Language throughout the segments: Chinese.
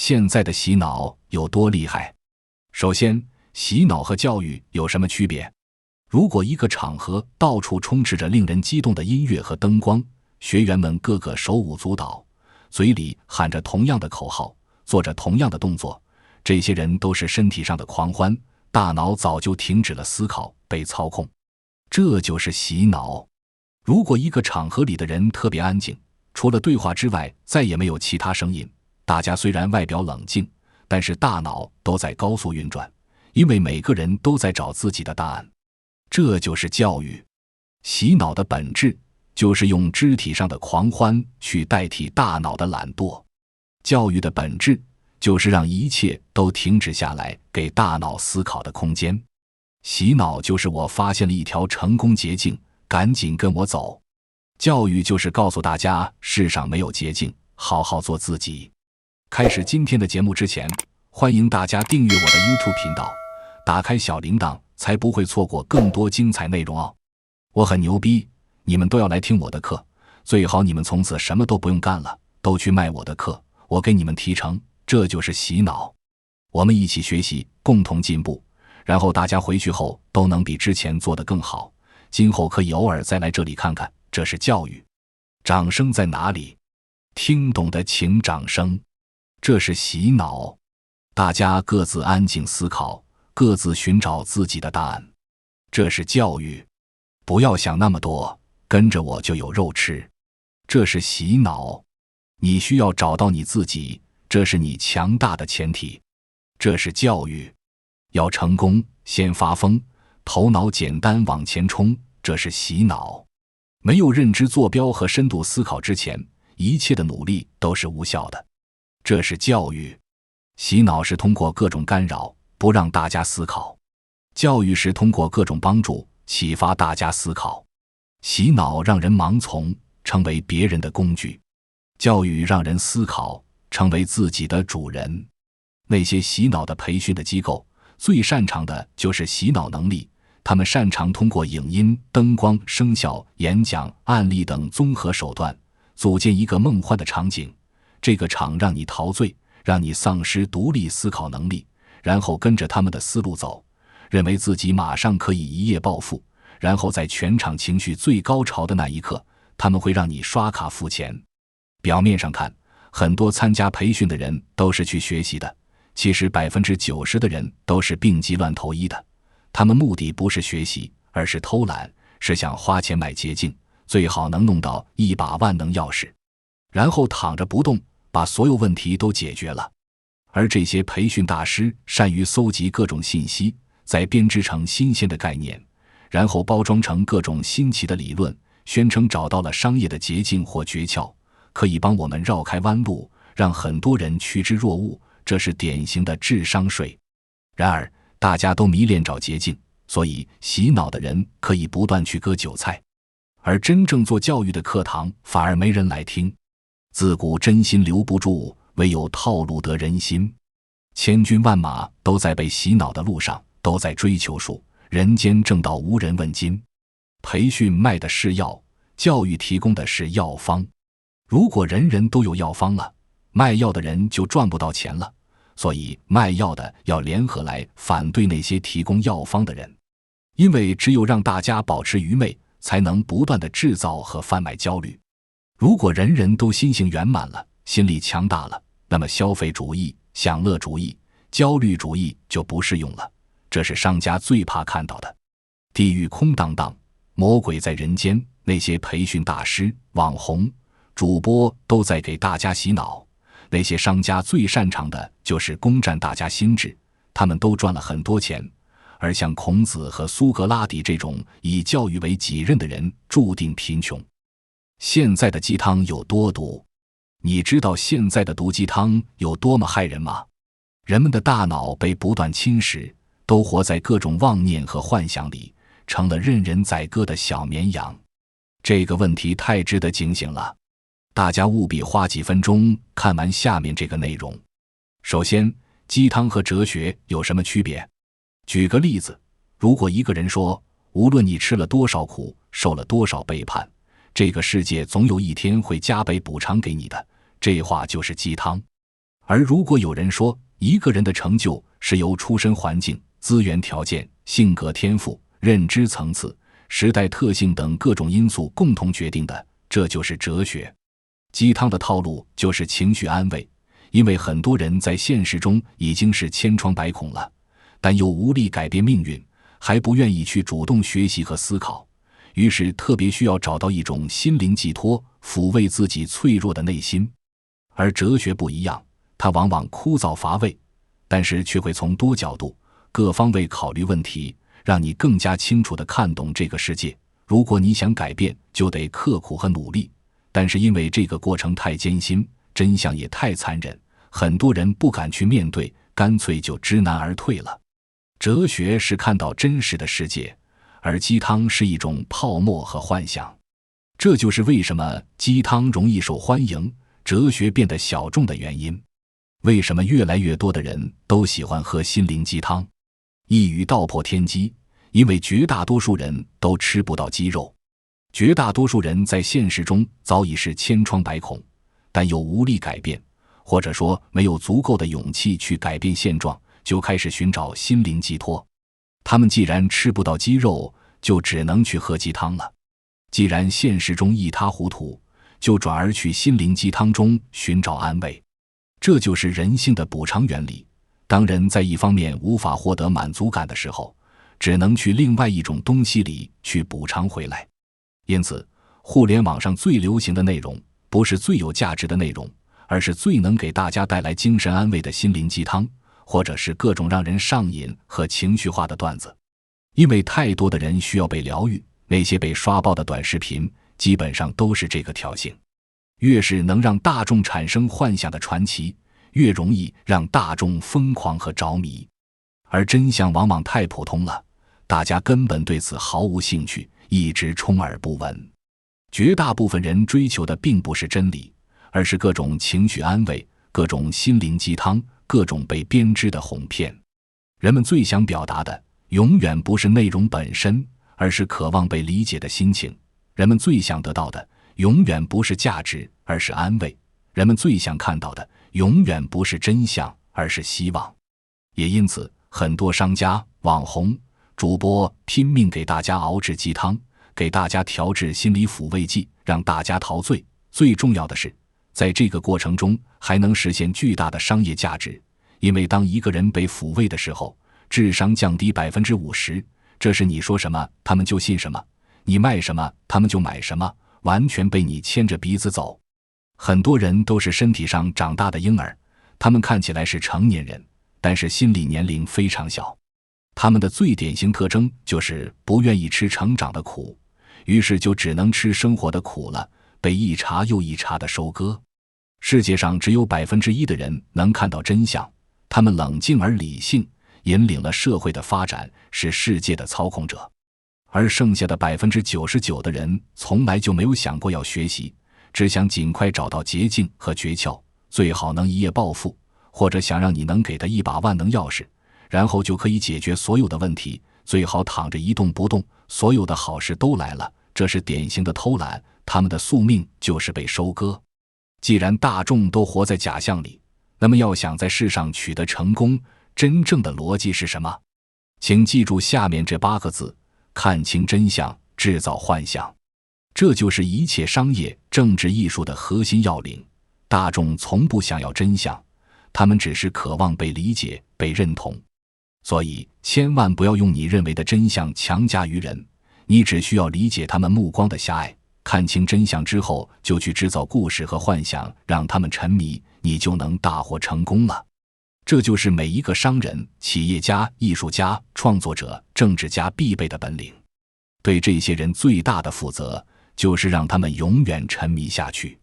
现在的洗脑有多厉害？首先，洗脑和教育有什么区别？如果一个场合到处充斥着令人激动的音乐和灯光，学员们个个手舞足蹈，嘴里喊着同样的口号，做着同样的动作，这些人都是身体上的狂欢，大脑早就停止了思考，被操控。这就是洗脑。如果一个场合里的人特别安静，除了对话之外再也没有其他声音，大家虽然外表冷静，但是大脑都在高速运转，因为每个人都在找自己的答案。这就是教育。洗脑的本质就是用肢体上的狂欢去代替大脑的懒惰。教育的本质就是让一切都停止下来，给大脑思考的空间。洗脑就是我发现了一条成功捷径，赶紧跟我走。教育就是告诉大家世上没有捷径，好好做自己。开始今天的节目之前，欢迎大家订阅我的 YouTube 频道，打开小铃铛，才不会错过更多精彩内容哦。我很牛逼，你们都要来听我的课，最好你们从此什么都不用干了，都去卖我的课，我给你们提成。这就是洗脑。我们一起学习，共同进步，然后大家回去后都能比之前做得更好。今后可以偶尔再来这里看看，这是教育。掌声在哪里？听懂的请掌声。这是洗脑。大家各自安静思考，各自寻找自己的答案。这是教育。不要想那么多，跟着我就有肉吃。这是洗脑。你需要找到你自己，这是你强大的前提。这是教育。要成功，先发疯，头脑简单往前冲，这是洗脑。没有认知坐标和深度思考之前，一切的努力都是无效的。这是教育。洗脑是通过各种干扰，不让大家思考；教育是通过各种帮助，启发大家思考。洗脑让人盲从，成为别人的工具；教育让人思考，成为自己的主人。那些洗脑的培训的机构，最擅长的就是洗脑能力，他们擅长通过影音、灯光、声效、演讲、案例等综合手段，组建一个梦幻的场景。这个场让你陶醉，让你丧失独立思考能力，然后跟着他们的思路走，认为自己马上可以一夜暴富，然后在全场情绪最高潮的那一刻，他们会让你刷卡付钱。表面上看，很多参加培训的人都是去学习的，其实 90% 的人都是病急乱投医的。他们目的不是学习，而是偷懒，是想花钱买捷径，最好能弄到一把万能钥匙，然后躺着不动，把所有问题都解决了。而这些培训大师善于搜集各种信息，再编织成新鲜的概念，然后包装成各种新奇的理论，宣称找到了商业的捷径或诀窍，可以帮我们绕开弯路，让很多人趋之若鹜。这是典型的智商税。然而大家都迷恋找捷径，所以洗脑的人可以不断去割韭菜，而真正做教育的课堂反而没人来听。自古真心留不住，唯有套路得人心。千军万马都在被洗脑的路上，都在追求术，人间正道无人问津。培训卖的是药，教育提供的是药方。如果人人都有药方了，卖药的人就赚不到钱了，所以卖药的要联合来反对那些提供药方的人。因为只有让大家保持愚昧，才能不断地制造和贩卖焦虑。如果人人都心性圆满了，心力强大了，那么消费主义、享乐主义、焦虑主义就不适用了。这是商家最怕看到的。地狱空荡荡，魔鬼在人间，那些培训大师、网红、主播都在给大家洗脑。那些商家最擅长的就是攻占大家心智，他们都赚了很多钱。而像孔子和苏格拉底这种以教育为己任的人，注定贫穷。现在的鸡汤有多毒？你知道现在的毒鸡汤有多么害人吗？人们的大脑被不断侵蚀，都活在各种妄念和幻想里，成了任人宰割的小绵羊。这个问题太值得警醒了，大家务必花几分钟看完下面这个内容。首先，鸡汤和哲学有什么区别？举个例子，如果一个人说，无论你吃了多少苦，受了多少背叛，这个世界总有一天会加倍补偿给你的，这话就是鸡汤。而如果有人说一个人的成就是由出身环境、资源条件、性格天赋、认知层次、时代特性等各种因素共同决定的，这就是哲学。鸡汤的套路就是情绪安慰，因为很多人在现实中已经是千疮百孔了，但又无力改变命运，还不愿意去主动学习和思考，于是特别需要找到一种心灵寄托，抚慰自己脆弱的内心。而哲学不一样，它往往枯燥乏味，但是却会从多角度、各方位考虑问题，让你更加清楚地看懂这个世界。如果你想改变，就得刻苦和努力，但是因为这个过程太艰辛，真相也太残忍，很多人不敢去面对，干脆就知难而退了。哲学是看到真实的世界，而鸡汤是一种泡沫和幻想。这就是为什么鸡汤容易受欢迎，哲学变得小众的原因。为什么越来越多的人都喜欢喝心灵鸡汤？一语道破天机，因为绝大多数人都吃不到鸡肉。绝大多数人在现实中早已是千疮百孔，但又无力改变，或者说没有足够的勇气去改变现状，就开始寻找心灵寄托。他们既然吃不到鸡肉，就只能去喝鸡汤了。既然现实中一塌糊涂，就转而去心灵鸡汤中寻找安慰。这就是人性的补偿原理。当人在一方面无法获得满足感的时候，只能去另外一种东西里去补偿回来。因此，互联网上最流行的内容，不是最有价值的内容，而是最能给大家带来精神安慰的心灵鸡汤，或者是各种让人上瘾和情绪化的段子。因为太多的人需要被疗愈，那些被刷爆的短视频基本上都是这个调性。越是能让大众产生幻想的传奇，越容易让大众疯狂和着迷。而真相往往太普通了，大家根本对此毫无兴趣，一直充耳不闻。绝大部分人追求的并不是真理，而是各种情绪安慰，各种心灵鸡汤，各种被编织的哄骗。人们最想表达的永远不是内容本身，而是渴望被理解的心情。人们最想得到的永远不是价值，而是安慰。人们最想看到的永远不是真相，而是希望。也因此，很多商家、网红、主播拼命给大家熬制鸡汤，给大家调制心理抚慰剂，让大家陶醉。最重要的是，在这个过程中还能实现巨大的商业价值。因为当一个人被抚慰的时候，智商降低 50%， 这是你说什么他们就信什么，你卖什么他们就买什么，完全被你牵着鼻子走。很多人都是身体上长大的婴儿，他们看起来是成年人，但是心理年龄非常小。他们的最典型特征就是不愿意吃成长的苦，于是就只能吃生活的苦了，被一茬又一茬的收割。世界上只有 1% 的人能看到真相，他们冷静而理性，引领了社会的发展，是世界的操控者。而剩下的 99% 的人从来就没有想过要学习，只想尽快找到捷径和诀窍，最好能一夜暴富，或者想让你能给他一把万能钥匙，然后就可以解决所有的问题，最好躺着一动不动，所有的好事都来了。这是典型的偷懒，他们的宿命就是被收割。既然大众都活在假象里，那么要想在世上取得成功，真正的逻辑是什么？请记住下面这8个字：看清真相，制造幻想。这就是一切商业、政治、艺术的核心要领。大众从不想要真相，他们只是渴望被理解、被认同。所以千万不要用你认为的真相强加于人，你只需要理解他们目光的狭隘，看清真相之后就去制造故事和幻想，让他们沉迷，你就能大获成功了。这就是每一个商人、企业家、艺术家、创作者、政治家必备的本领。对这些人最大的负责，就是让他们永远沉迷下去。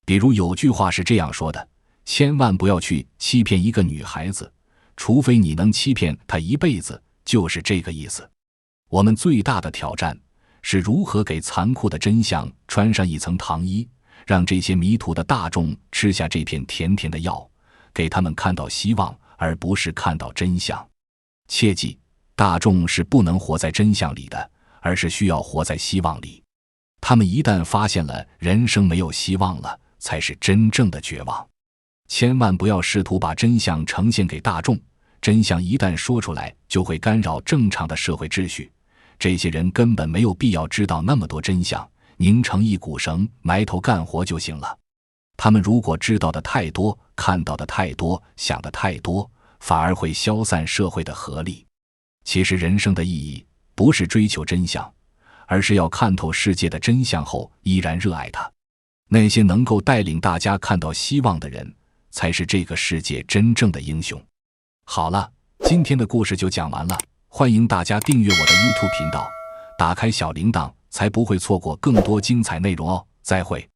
比如有句话是这样说的：千万不要去欺骗一个女孩子，除非你能欺骗她一辈子，就是这个意思。我们最大的挑战是如何给残酷的真相穿上一层糖衣，让这些迷途的大众吃下这片甜甜的药，给他们看到希望，而不是看到真相。切记，大众是不能活在真相里的，而是需要活在希望里。他们一旦发现了人生没有希望了，才是真正的绝望。千万不要试图把真相呈现给大众，真相一旦说出来，就会干扰正常的社会秩序。这些人根本没有必要知道那么多真相，拧成一股绳，埋头干活就行了。他们如果知道的太多，看到的太多，想的太多，反而会消散社会的合力。其实人生的意义不是追求真相，而是要看透世界的真相后依然热爱它。那些能够带领大家看到希望的人，才是这个世界真正的英雄。好了，今天的故事就讲完了，欢迎大家订阅我的 YouTube 频道，打开小铃铛，才不会错过更多精彩内容哦。再会。